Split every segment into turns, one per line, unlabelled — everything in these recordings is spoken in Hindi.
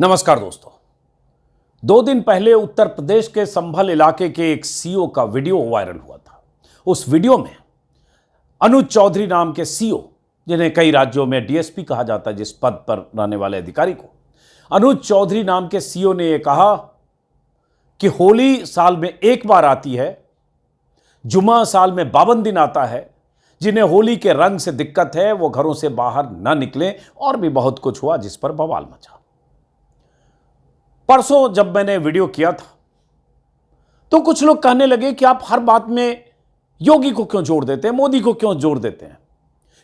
नमस्कार दोस्तों। 2 दिन पहले उत्तर प्रदेश के संभल इलाके के एक सीओ का वीडियो वायरल हुआ था। उस वीडियो में अनुज चौधरी नाम के सीओ, जिन्हें कई राज्यों में डीएसपी कहा जाता है, जिस पद पर रहने वाले अधिकारी को, अनुज चौधरी नाम के सीओ ने यह कहा कि होली साल में एक बार आती है, जुमा साल में 52 दिन आता है, जिन्हें होली के रंग से दिक्कत है वो घरों से बाहर ना निकलें, और भी बहुत कुछ हुआ जिस पर बवाल मचा। परसों जब मैंने वीडियो किया था तो कुछ लोग कहने लगे कि आप हर बात में योगी को क्यों जोड़ देते हैं, मोदी को क्यों जोड़ देते हैं,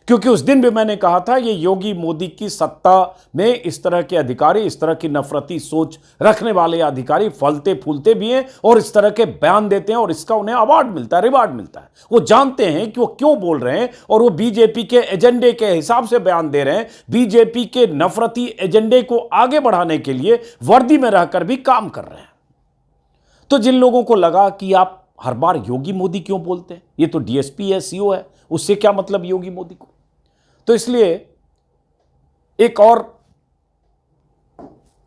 क्योंकि उस दिन भी मैंने कहा था ये योगी मोदी की सत्ता में इस तरह के अधिकारी, इस तरह की नफरती सोच रखने वाले अधिकारी फलते फूलते भी हैं और इस तरह के बयान देते हैं और इसका उन्हें अवार्ड मिलता है, रिवार्ड मिलता है। वो जानते हैं कि वो क्यों बोल रहे हैं और वो बीजेपी के एजेंडे के हिसाब से बयान दे रहे हैं। बीजेपी के नफरती एजेंडे को आगे बढ़ाने के लिए वर्दी में रहकर भी काम कर रहे हैं। तो जिन लोगों को लगा कि आप हर बार योगी मोदी क्यों बोलते हैं, ये तो डीएसपी है, सीओ है, उससे क्या मतलब योगी मोदी को, तो इसलिए एक और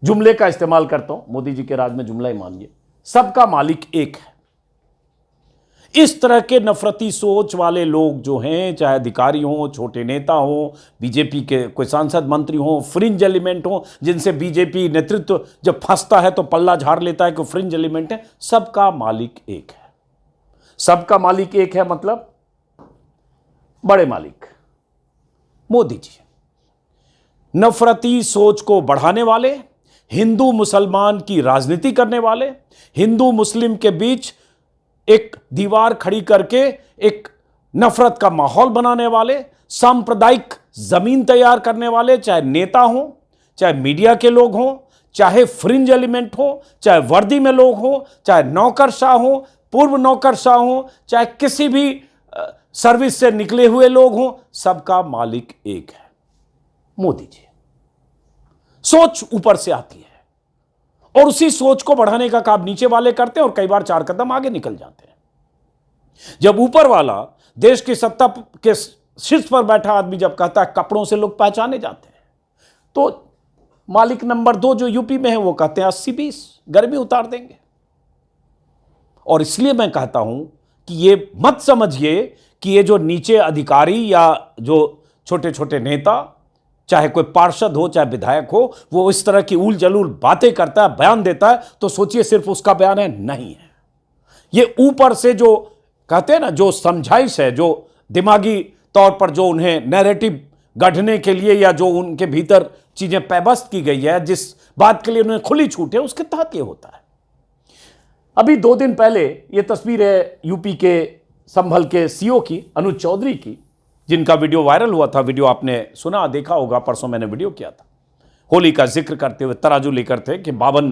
जुमले का इस्तेमाल करता हूं। मोदी जी के राज में जुमला ही मानिए, सबका मालिक एक है। इस तरह के नफरती सोच वाले लोग जो हैं, चाहे अधिकारी हों, छोटे नेता हों, बीजेपी के कोई सांसद मंत्री हों, फ्रिंज एलिमेंट हों, जिनसे बीजेपी नेतृत्व जब फंसता है तो पल्ला झाड़ लेता है कि फ्रिंज एलिमेंट है, सबका मालिक एक है। सबका मालिक एक है मतलब बड़े मालिक मोदी जी। नफरती सोच को बढ़ाने वाले, हिंदू मुसलमान की राजनीति करने वाले, हिंदू मुस्लिम के बीच एक दीवार खड़ी करके एक नफरत का माहौल बनाने वाले, सांप्रदायिक जमीन तैयार करने वाले, चाहे नेता हों, चाहे मीडिया के लोग हों, चाहे फ्रिंज एलिमेंट हो, चाहे वर्दी में लोग हों, चाहे नौकरशाह हों, पूर्व नौकरशाह हों, चाहे किसी भी सर्विस से निकले हुए लोग हों, सबका मालिक एक है, मोदी जी। सोच ऊपर से आती है और उसी सोच को बढ़ाने का काम नीचे वाले करते हैं और कई बार 4 कदम आगे निकल जाते हैं। जब ऊपर वाला देश की सत्ता के शीर्ष पर बैठा आदमी जब कहता है कपड़ों से लोग पहचाने जाते हैं, तो मालिक नंबर 2 जो यूपी में है वो कहते हैं 80-20 गर्मी उतार देंगे। और इसलिए मैं कहता हूं कि ये मत समझिए कि ये जो नीचे अधिकारी या जो छोटे छोटे नेता, चाहे कोई पार्षद हो चाहे विधायक हो, वो इस तरह की उल जलूल बातें करता है, बयान देता है तो सोचिए सिर्फ उसका बयान है, नहीं है। ये ऊपर से जो कहते हैं ना, जो समझाइश है, जो दिमागी तौर पर जो उन्हें नैरेटिव गढ़ने के लिए या जो उनके भीतर चीजें पैबस्त की गई है, जिस बात के लिए उन्हें खुली छूट है, उसके तहत ये होता है। अभी 2 दिन पहले ये तस्वीर है यूपी के संभल के सीओ की, अनुज चौधरी की, जिनका वीडियो वायरल हुआ था। वीडियो आपने सुना, देखा होगा, परसों मैंने वीडियो किया था। होली का जिक्र करते हुए तराजू लेकर थे कि 52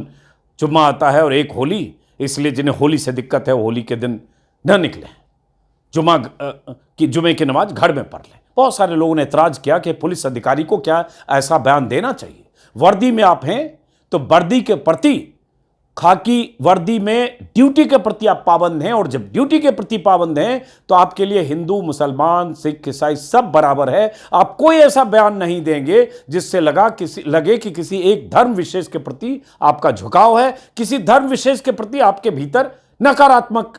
जुम्मा आता है और एक होली, इसलिए जिन्हें होली से दिक्कत है वो होली के दिन न निकले, जुमे की नमाज घर में पढ़ लें। बहुत सारे लोगों ने एतराज किया कि पुलिस अधिकारी को क्या ऐसा बयान देना चाहिए, वर्दी में आप हैं तो वर्दी के प्रति, खाकी वर्दी में ड्यूटी के प्रति आप पाबंद हैं, और जब ड्यूटी के प्रति पाबंद हैं तो आपके लिए हिंदू मुसलमान सिख ईसाई सब बराबर है। आप कोई ऐसा बयान नहीं देंगे जिससे लगे कि किसी एक धर्म विशेष के प्रति आपका झुकाव है, किसी धर्म विशेष के प्रति आपके भीतर नकारात्मक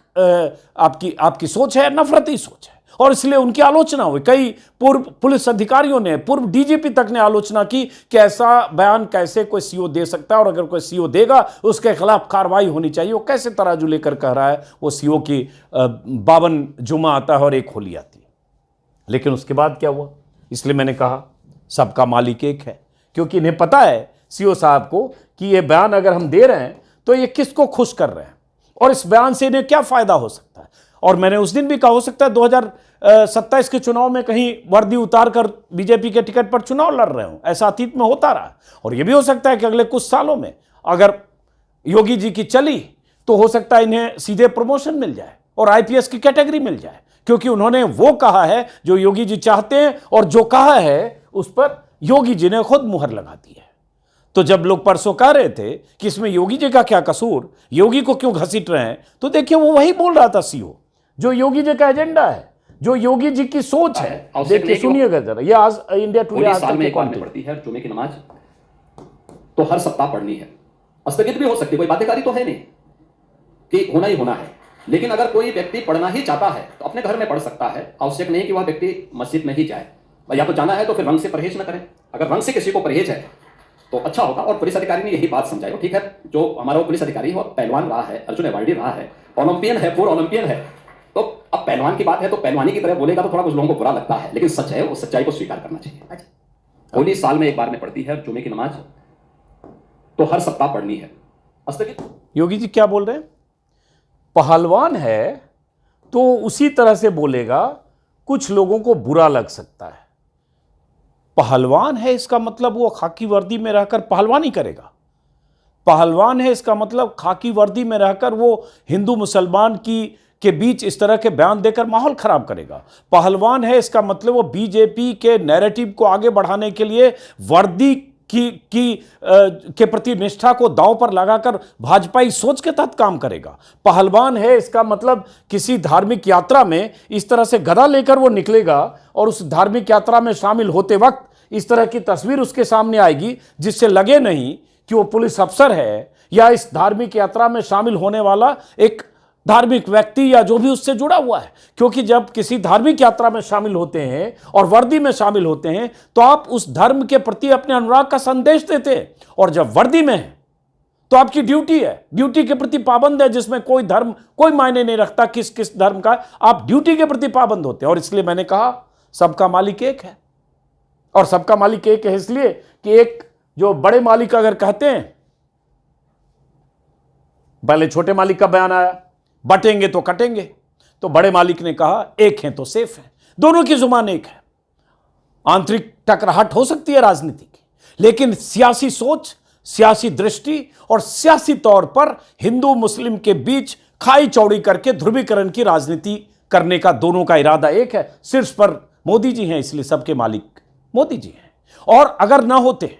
आपकी सोच है, नफरती सोच है। और इसलिए उनकी आलोचना हुई। कई पूर्व पुलिस अधिकारियों ने, पूर्व डीजीपी तक ने आलोचना की कि ऐसा बयान कैसे कोई सीओ दे सकता है, और अगर कोई सीओ देगा उसके खिलाफ कार्रवाई होनी चाहिए। वो कैसे तराजू लेकर कह रहा है वो सीओ की 52 जुमा आता है और एक होली आती है। लेकिन उसके बाद क्या हुआ, इसलिए मैंने कहा सबका मालिक एक है, क्योंकि इन्हें पता है सीओ साहब को कि ये बयान अगर हम दे रहे हैं तो ये किसको खुश कर रहे हैं और इस बयान से इन्हें क्या फायदा हो सकता है। और मैंने उस दिन भी कहा, हो सकता है 2027 के चुनाव में कहीं वर्दी उतार कर बीजेपी के टिकट पर चुनाव लड़ रहे हो, ऐसा अतीत में होता रहा। और यह भी हो सकता है कि अगले कुछ सालों में अगर योगी जी की चली तो हो सकता है इन्हें सीधे प्रमोशन मिल जाए और आईपीएस की कैटेगरी मिल जाए, क्योंकि उन्होंने वो कहा है जो योगी जी चाहते हैं, और जो कहा है उस पर योगी जी ने खुद मुहर लगा दी है। तो जब लोग परसों कह रहे थे कि इसमें योगी जी का क्या कसूर, योगी को क्यों घसीट रहे हैं, तो देखिए वो वही बोल रहा था सीओ, जो योगी जी का एजेंडा है, जो योगी जी की सोच है। देखिए सुनिएगा जरा, ये आज इंडिया टुडे आज तक
में पड़ती है जुमे की नमाज। तो हर सप्ताह पढ़नी है। स्थगित भी हो सकती है, कोई बाध्यकारी तो है नहीं कि होना ही होना है। लेकिन अगर कोई व्यक्ति पढ़ना ही चाहता है तो अपने घर में पढ़ सकता है, आवश्यक नहीं कि वह व्यक्ति मस्जिद में ही जाए। या तो जाना है तो फिर रंग से परहेज न करें। अगर रंग से किसी को परहेज है तो अच्छा होगा। और पुलिस अधिकारी ने यही बात समझाई। ठीक है, जो हमारा पुलिस अधिकारी है पहलवान रहा है, अर्जुन अवार्डी रहा है, ओलंपियन है, पूर्व ओलंपियन है, तो अब पहलवान की बात है तो पहलवानी की तरह बोलेगा तो थोड़ा कुछ लोगों को बुरा लगता है, लेकिन सच है, वो सच्चाई को स्वीकार करना चाहिए। होली साल में एक बार में पढ़ती है, जुमे की नमाज तो हर सप्ताह पढ़नी है।
योगी जी क्या बोल रहे हैं? पहलवान है तो उसी तरह से बोलेगा, कुछ लोगों को बुरा लग सकता है। पहलवान है इसका मतलब वो खाकी वर्दी में रहकर पहलवानी करेगा। पहलवान है इसका मतलब खाकी वर्दी में रहकर वो हिंदू मुसलमान के बीच इस तरह के बयान देकर माहौल खराब करेगा। पहलवान है इसका मतलब वो बीजेपी के नैरेटिव को आगे बढ़ाने के लिए वर्दी के प्रति निष्ठा को दांव पर लगाकर भाजपाई सोच के तहत काम करेगा। पहलवान है इसका मतलब किसी धार्मिक यात्रा में इस तरह से गदा लेकर वो निकलेगा और उस धार्मिक यात्रा में शामिल होते वक्त इस तरह की तस्वीर उसके सामने आएगी जिससे लगे नहीं कि वो पुलिस अफसर है या इस धार्मिक यात्रा में शामिल होने वाला एक धार्मिक व्यक्ति या जो भी उससे जुड़ा हुआ है। क्योंकि जब किसी धार्मिक यात्रा में शामिल होते हैं और वर्दी में शामिल होते हैं तो आप उस धर्म के प्रति अपने अनुराग का संदेश देते हैं, और जब वर्दी में है तो आपकी ड्यूटी है, ड्यूटी के प्रति पाबंद है, जिसमें कोई धर्म कोई मायने नहीं रखता किस किस धर्म का, आप ड्यूटी के प्रति पाबंद होते हैं। और इसलिए मैंने कहा सबका मालिक एक है, और सबका मालिक एक है इसलिए कि एक जो बड़े मालिक अगर कहते हैं, पहले छोटे मालिक का बयान आया बटेंगे तो कटेंगे, तो बड़े मालिक ने कहा एक है तो सेफ है। दोनों की जुबान एक है। आंतरिक टकराहट हो सकती है राजनीति की, लेकिन सियासी सोच, सियासी दृष्टि और सियासी तौर पर हिंदू मुस्लिम के बीच खाई चौड़ी करके ध्रुवीकरण की राजनीति करने का दोनों का इरादा एक है। शीर्ष पर मोदी जी हैं, इसलिए सबके मालिक मोदी जी हैं। और अगर ना होते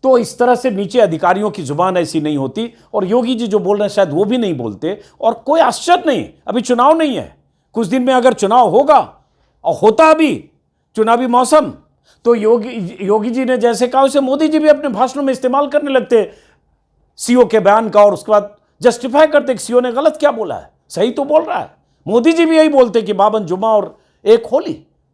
तो इस तरह से नीचे अधिकारियों की जुबान ऐसी नहीं होती, और योगी जी जो बोल रहे हैं शायद वो भी नहीं बोलते। और कोई आश्चर्य नहीं, अभी चुनाव नहीं है, कुछ दिन में अगर चुनाव होगा और होता अभी चुनावी मौसम, तो योगी जी ने जैसे कहा उसे मोदी जी भी अपने भाषणों में इस्तेमाल करने लगते सीओ के बयान का, और उसके बाद जस्टिफाई करते कि सीओ ने गलत क्या बोला है, सही तो बोल रहा है। मोदी जी भी यही बोलते कि 52 जुमा और एक होली।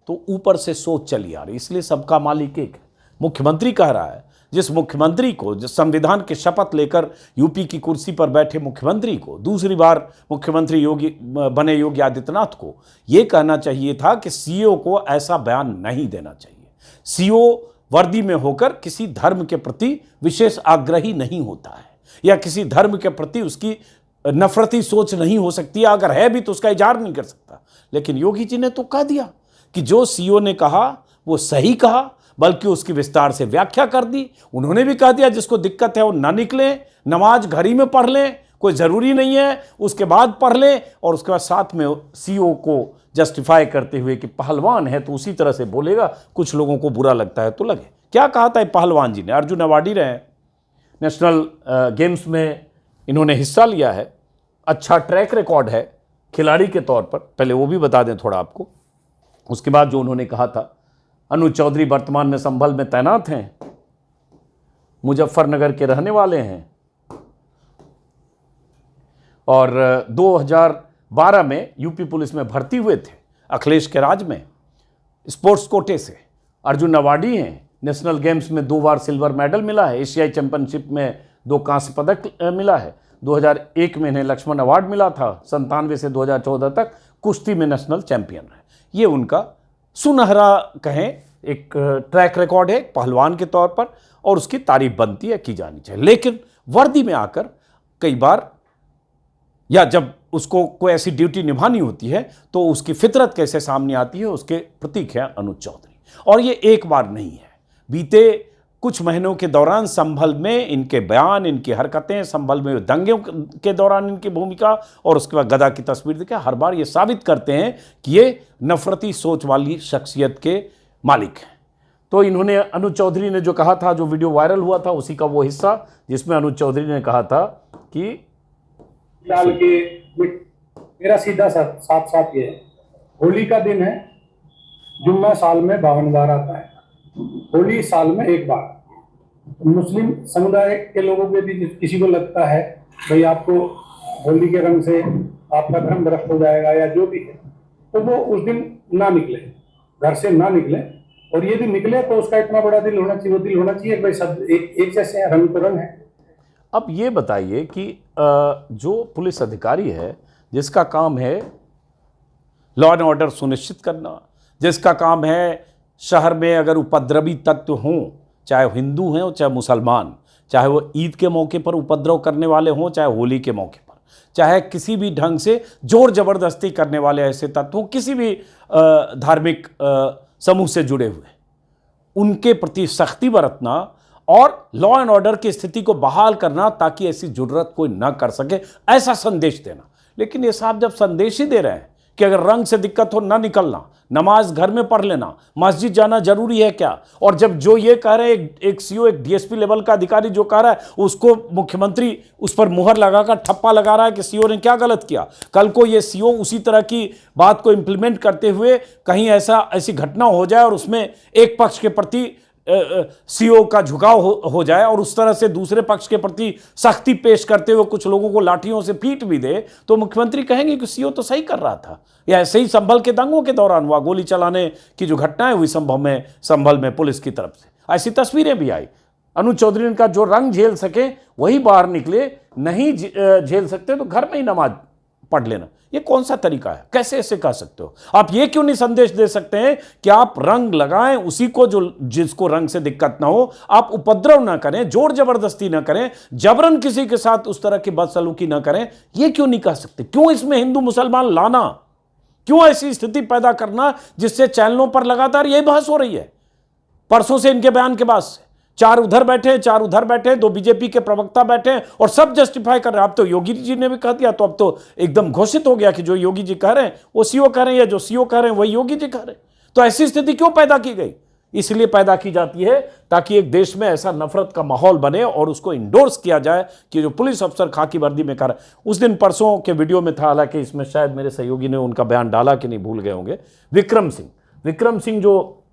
तो ऊपर से सोच चली आ रही, इसलिए सबका मालिक एक है। मुख्यमंत्री कह रहा है, जिस मुख्यमंत्री को, जिस संविधान की शपथ लेकर यूपी की कुर्सी पर बैठे मुख्यमंत्री को, दूसरी बार मुख्यमंत्री बने योगी आदित्यनाथ को यह कहना चाहिए था कि सीओ को ऐसा बयान नहीं देना चाहिए। सीओ वर्दी में होकर किसी धर्म के प्रति विशेष आग्रही नहीं होता है, या किसी धर्म के प्रति उसकी नफरती सोच नहीं हो सकती, अगर है भी तो उसका इजहार नहीं कर सकता। लेकिन योगी जी ने तो कह दिया कि जो सीओ ने कहा वो सही कहा, बल्कि उसकी विस्तार से व्याख्या कर दी। उन्होंने भी कह दिया जिसको दिक्कत है वो ना निकले, नमाज घर ही में पढ़ लें, कोई ज़रूरी नहीं है, उसके बाद पढ़ लें। और उसके बाद साथ में सीओ को जस्टिफाई करते हुए कि पहलवान है तो उसी तरह से बोलेगा, कुछ लोगों को बुरा लगता है तो लगे। क्या कहा था पहलवान जी ने? अर्जुन अवार्डी रहे हैं, नेशनल गेम्स में इन्होंने हिस्सा लिया है, अच्छा ट्रैक रिकॉर्ड है खिलाड़ी के तौर पर। पहले वो भी बता दें थोड़ा आपको। उसके बाद जो उन्होंने कहा था, अनुज चौधरी वर्तमान में संभल में तैनात हैं, मुजफ्फरनगर के रहने वाले हैं, और 2012 में यूपी पुलिस में भर्ती हुए थे अखिलेश के राज में, स्पोर्ट्स कोटे से। अर्जुन अवार्डी हैं, नेशनल गेम्स में 2 बार सिल्वर मेडल मिला है, एशियाई चैंपियनशिप में 2 कांस्य पदक मिला है, 2001 में इन्हें लक्ष्मण अवार्ड मिला था, 97 से 2014 तक कुश्ती में नेशनल चैंपियन है। ये उनका सुनहरा कहें एक ट्रैक रिकॉर्ड है पहलवान के तौर पर, और उसकी तारीफ बनती है, की जानी चाहिए। लेकिन वर्दी में आकर कई बार, या जब उसको कोई ऐसी ड्यूटी निभानी होती है तो उसकी फितरत कैसे सामने आती है, उसके प्रतीक है अनुज चौधरी। और ये एक बार नहीं है, बीते कुछ महीनों के दौरान संभल में इनके बयान, इनकी हरकतें, संभल में दंगे के दौरान इनकी भूमिका, और उसके बाद गदा की तस्वीर देखा, हर बार ये साबित करते हैं कि ये नफरती सोच वाली शख्सियत के मालिक हैं। तो इन्होंने, अनुज चौधरी ने जो कहा था, जो वीडियो वायरल हुआ था, उसी का वो हिस्सा जिसमें अनुज चौधरी ने कहा था कि
डाल के मेरा सीधा साफ साफ ये है, होली का दिन है, जुम्मा साल में 52 बार आता है, होली साल में एक बार। मुस्लिम समुदाय के लोगों के भी किसी को लगता है भाई आपको होली के रंग से आपका धर्म भ्रष्ट हो जाएगा या जो भी है, तो वो उस दिन ना निकले, घर से ना निकले। और यदि निकले तो उसका इतना बड़ा दिल होना चाहिए, वो दिल होना चाहिए भाई सब एक जैसे हैं, रंग तो रंग है।
अब ये बताइए कि जो पुलिस अधिकारी है जिसका काम है लॉ एंड ऑर्डर सुनिश्चित करना, जिसका काम है शहर में अगर उपद्रवी तत्व हों, चाहे वो हिंदू हैं चाहे मुसलमान, चाहे वो ईद के मौके पर उपद्रव करने वाले हों चाहे होली के मौके पर, चाहे किसी भी ढंग से जोर जबरदस्ती करने वाले ऐसे तत्व किसी भी धार्मिक समूह से जुड़े हुए, उनके प्रति सख्ती बरतना और लॉ एंड ऑर्डर की स्थिति को बहाल करना ताकि ऐसी जरूरत कोई ना कर सके, ऐसा संदेश देना। लेकिन ये साहब जब संदेश ही दे रहे हैं कि अगर रंग से दिक्कत हो ना निकलना, नमाज घर में पढ़ लेना, मस्जिद जाना जरूरी है क्या, और जब जो ये कह रहे हैं एक सीओ एक डीएसपी लेवल का अधिकारी जो कह रहा है उसको मुख्यमंत्री उस पर मुहर लगाकर ठप्पा लगा रहा है कि सीओ ने क्या गलत किया, कल को ये सीओ उसी तरह की बात को इंप्लीमेंट करते हुए कहीं ऐसी घटना हो जाए और उसमें एक पक्ष के प्रति सीओ का झुकाव हो जाए और उस तरह से दूसरे पक्ष के प्रति सख्ती पेश करते हुए कुछ लोगों को लाठियों से पीट भी दे, तो मुख्यमंत्री कहेंगे कि सीओ तो सही कर रहा था। या ऐसे ही संभल के दंगों के दौरान हुआ, गोली चलाने की जो घटनाएं हुई संभल में पुलिस की तरफ से, ऐसी तस्वीरें भी आई। अनुज चौधरी का जो रंग झेल सके वही बाहर निकले, नहीं झेल सकते तो घर में ही नमाज पढ़ लेना। ये कौन सा तरीका है, कैसे ऐसे कह सकते हो आप? ये क्यों नहीं संदेश दे सकते हैं कि आप रंग लगाएं उसी को जिसको रंग से दिक्कत ना हो, आप उपद्रव ना करें, जोर जबरदस्ती ना करें, जबरन किसी के साथ उस तरह की बदसलूकी ना करें? ये क्यों नहीं कह सकते? क्यों इसमें हिंदू मुसलमान लाना, क्यों ऐसी स्थिति पैदा करना जिससे चैनलों पर लगातार यही बहस हो रही है? परसों से इनके बयान के बाद से चार उधर बैठे, चार उधर बैठे, दो बीजेपी के प्रवक्ता बैठे और सब जस्टिफाई कर रहे हैं। अब तो योगी जी ने भी कह दिया, तो अब तो एकदम घोषित हो गया कि जो योगी जी कह रहे हैं वो सीओ कह रहे हैं, या जो सीओ कह रहे हैं वही योगी जी कह रहे हैं। तो ऐसी स्थिति क्यों पैदा की गई? इसलिए पैदा की जाती है ताकि एक देश में ऐसा नफरत का माहौल बने और उसको इंडोर्स किया जाए कि जो पुलिस अफसर खाकी वर्दी में कर। उस दिन परसों के वीडियो में था, हालांकि इसमें शायद मेरे सहयोगी ने उनका बयान डाला कि नहीं भूल गए होंगे, विक्रम सिंह जो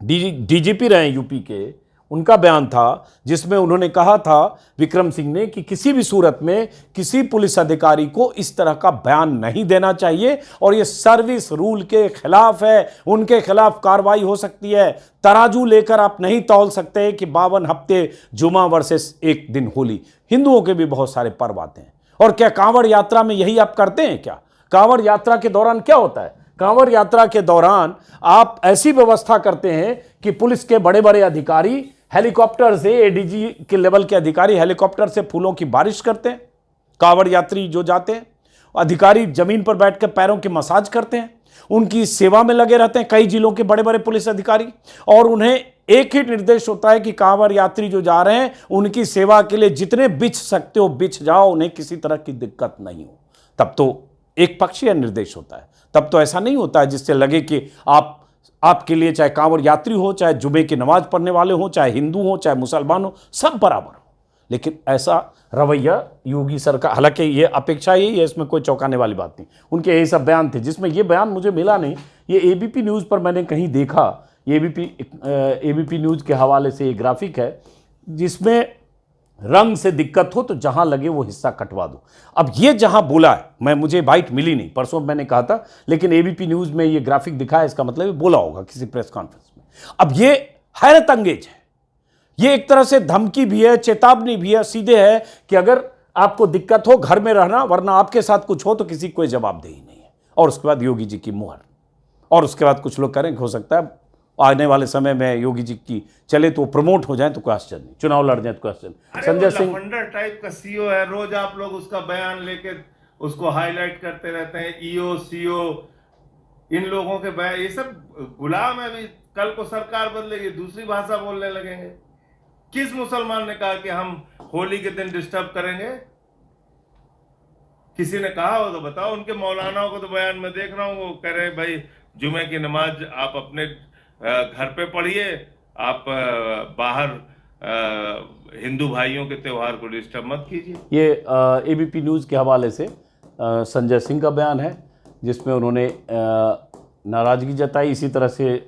डीजीपी रहे यूपी के, उनका बयान था जिसमें उन्होंने कहा था विक्रम सिंह ने कि किसी भी सूरत में किसी पुलिस अधिकारी को इस तरह का बयान नहीं देना चाहिए और ये सर्विस रूल के खिलाफ है, उनके खिलाफ कार्रवाई हो सकती है। तराजू लेकर आप नहीं तौल सकते कि 52 हफ्ते जुमा वर्सेस एक दिन होली। हिंदुओं के भी बहुत सारे पर्व आते हैं। और क्या कांवड़ यात्रा में यही आप करते हैं क्या? कांवड़ यात्रा के दौरान क्या होता है? कांवड़ यात्रा के दौरान आप ऐसी व्यवस्था करते हैं कि पुलिस के बड़े बड़े अधिकारी हेलीकॉप्टर से, एडीजी के लेवल के अधिकारी हेलीकॉप्टर से फूलों की बारिश करते हैं। कांवड़ यात्री जो जाते हैं, अधिकारी जमीन पर बैठकर पैरों की मसाज करते हैं, उनकी सेवा में लगे रहते हैं कई जिलों के बड़े बड़े पुलिस अधिकारी, और उन्हें एक ही निर्देश होता है कि कांवड़ यात्री जो जा रहे हैं उनकी सेवा के लिए जितने बिछ सकते हो बिछ जाओ, उन्हें किसी तरह की दिक्कत नहीं हो। तब तो एक पक्षीय निर्देश होता है, तब तो ऐसा नहीं होता है जिससे लगे कि आपके लिए चाहे कांवड़ यात्री हो, चाहे जुमे की नमाज पढ़ने वाले हो, चाहे हिंदू हो, चाहे मुसलमान हो, सब बराबर हो। लेकिन ऐसा रवैया योगी सरकार, हालांकि ये अपेक्षा यही है, इसमें कोई चौंकाने वाली बात नहीं। उनके यही सब बयान थे, जिसमें ये बयान मुझे मिला नहीं, ये एबीपी न्यूज़ पर मैंने कहीं देखा। ये एबीपी न्यूज़ के हवाले से ये ग्राफिक है जिसमें रंग से दिक्कत हो तो जहां लगे वो हिस्सा कटवा दो। अब ये जहां बोला है, मुझे बाइट मिली नहीं, परसों मैंने कहा था, लेकिन एबीपी न्यूज़ में ये ग्राफिक दिखा है, इसका मतलब ये बोला होगा किसी प्रेस कॉन्फ्रेंस में। अब ये हैरत अंगेज है, ये एक तरह से धमकी भी है, चेतावनी भी है, सीधे है कि अगर आपको दिक्कत हो घर में रहना, वरना आपके साथ कुछ हो तो किसी कोई जवाबदेही नहीं है। और उसके बाद योगी जी की मुहर, और उसके बाद कुछ लोग करें, हो सकता है आने वाले समय में योगी जी की चले तो प्रमोट हो जाए तो कोई आश्चर्य नहीं, चुनाव लड़ जाए तो कोई आश्चर्य नहीं। संजय सिंह
लफंडर टाइप का सीओ है, रोज आप लोग उसका बयान लेके उसको हाईलाइट करते रहते हैं। ईओ सीओ, इन लोगों के बयान, ये सब गुलाम है। अभी कल को सरकार बदलेगी, दूसरी भाषा बोलने लगेंगे। किस मुसलमान ने कहा कि हम होली के दिन डिस्टर्ब करेंगे? किसी ने कहा हो तो बताओ। उनके मौलानाओं को तो बयान में देख रहा हूँ, वो कह रहे हैं भाई जुमे की नमाज आप अपने घर पे पढ़िए, आप बाहर हिंदू भाइयों के त्योहार को डिस्टर्ब मत कीजिए।
ये एबीपी न्यूज़ के हवाले से संजय सिंह का बयान है जिसमें उन्होंने नाराज़गी जताई। इसी तरह से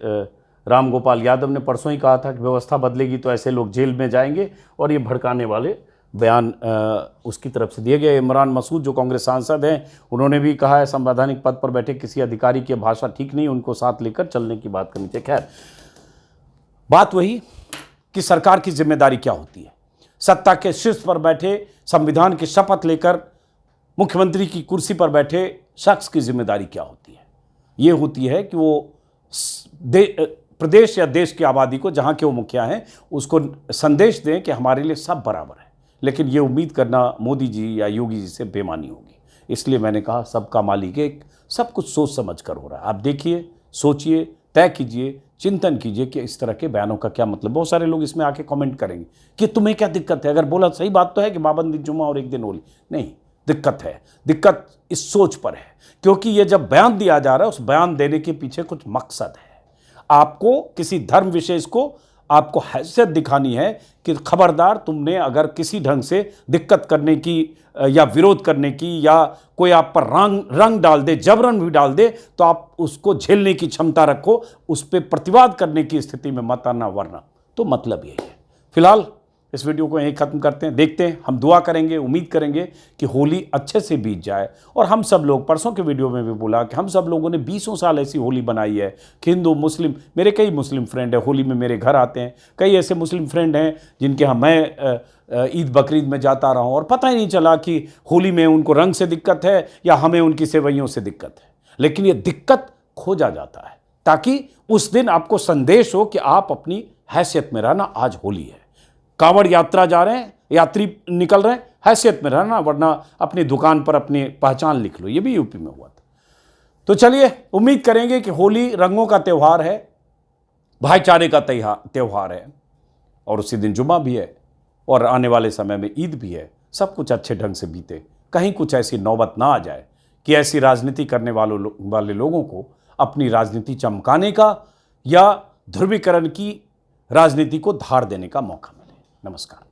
राम गोपाल यादव ने परसों ही कहा था कि व्यवस्था बदलेगी तो ऐसे लोग जेल में जाएंगे, और ये भड़काने वाले बयान उसकी तरफ से दिए गए। इमरान मसूद जो कांग्रेस सांसद हैं, उन्होंने भी कहा है संवैधानिक पद पर बैठे किसी अधिकारी की भाषा ठीक नहीं, उनको साथ लेकर चलने की बात करनी चाहिए। खैर, बात वही कि सरकार की जिम्मेदारी क्या होती है। सत्ता के शीर्ष पर बैठे, संविधान की शपथ लेकर मुख्यमंत्री की कुर्सी पर बैठे शख्स की जिम्मेदारी क्या होती है? ये होती है कि वो प्रदेश या देश की आबादी को, जहाँ के वो मुखिया हैं, उसको संदेश दें कि हमारे लिए सब बराबर है। लेकिन ये उम्मीद करना मोदी जी या योगी जी से बेमानी होगी। इसलिए मैंने कहा सबका मालिक एक, सब कुछ सोच समझ कर हो रहा है। आप देखिए, सोचिए, तय कीजिए, चिंतन कीजिए कि इस तरह के बयानों का क्या मतलब। बहुत सारे लोग इसमें आके कमेंट करेंगे कि तुम्हें क्या दिक्कत है। अगर बोला सही बात तो है कि 52 दिन जुम्मा और 1 दिन होली, नहीं, दिक्कत है। दिक्कत इस सोच पर है, क्योंकि ये जब बयान दिया जा रहा है, उस बयान देने के पीछे कुछ मकसद है। आपको किसी धर्म विशेष को आपको हैसियत दिखानी है कि खबरदार, तुमने अगर किसी ढंग से दिक्कत करने की या विरोध करने की, या कोई आप पर रंग डाल दे, जबरन भी डाल दे, तो आप उसको झेलने की क्षमता रखो, उस पर प्रतिवाद करने की स्थिति में मत आना, वरना तो मतलब यही है। फिलहाल इस वीडियो को यहीं ख़त्म करते हैं। देखते हैं, हम दुआ करेंगे, उम्मीद करेंगे कि होली अच्छे से बीत जाए। और हम सब लोग, परसों के वीडियो में भी बोला कि हम सब लोगों ने 20 साल ऐसी होली बनाई है कि हिंदू मुस्लिम, मेरे कई मुस्लिम फ्रेंड हैं, होली में मेरे घर आते हैं। कई ऐसे मुस्लिम फ्रेंड हैं जिनके यहाँ मैं ईद बकरीद में जाता रहा हूँ, और पता ही नहीं चला कि होली में उनको रंग से दिक्कत है या हमें उनकी सेवैयों से दिक्कत है। लेकिन ये दिक्कत खोजा जाता है ताकि उस दिन आपको संदेश हो कि आप अपनी हैसियत में रहना, आज होली है। कांवड़ यात्रा जा रहे हैं, यात्री निकल रहे हैं, हैसियत में रहना, वरना अपनी दुकान पर अपनी पहचान लिख लो। ये भी यूपी में हुआ था। तो चलिए, उम्मीद करेंगे कि होली रंगों का त्यौहार है, भाईचारे का त्यौहार है, और उसी दिन जुम्मा भी है, और आने वाले समय में ईद भी है। सब कुछ अच्छे ढंग से बीते, कहीं कुछ ऐसी नौबत ना आ जाए कि ऐसी राजनीति करने वाले लोगों को अपनी राजनीति चमकाने का या ध्रुवीकरण की राजनीति को धार देने का मौका मिले। नमस्कार।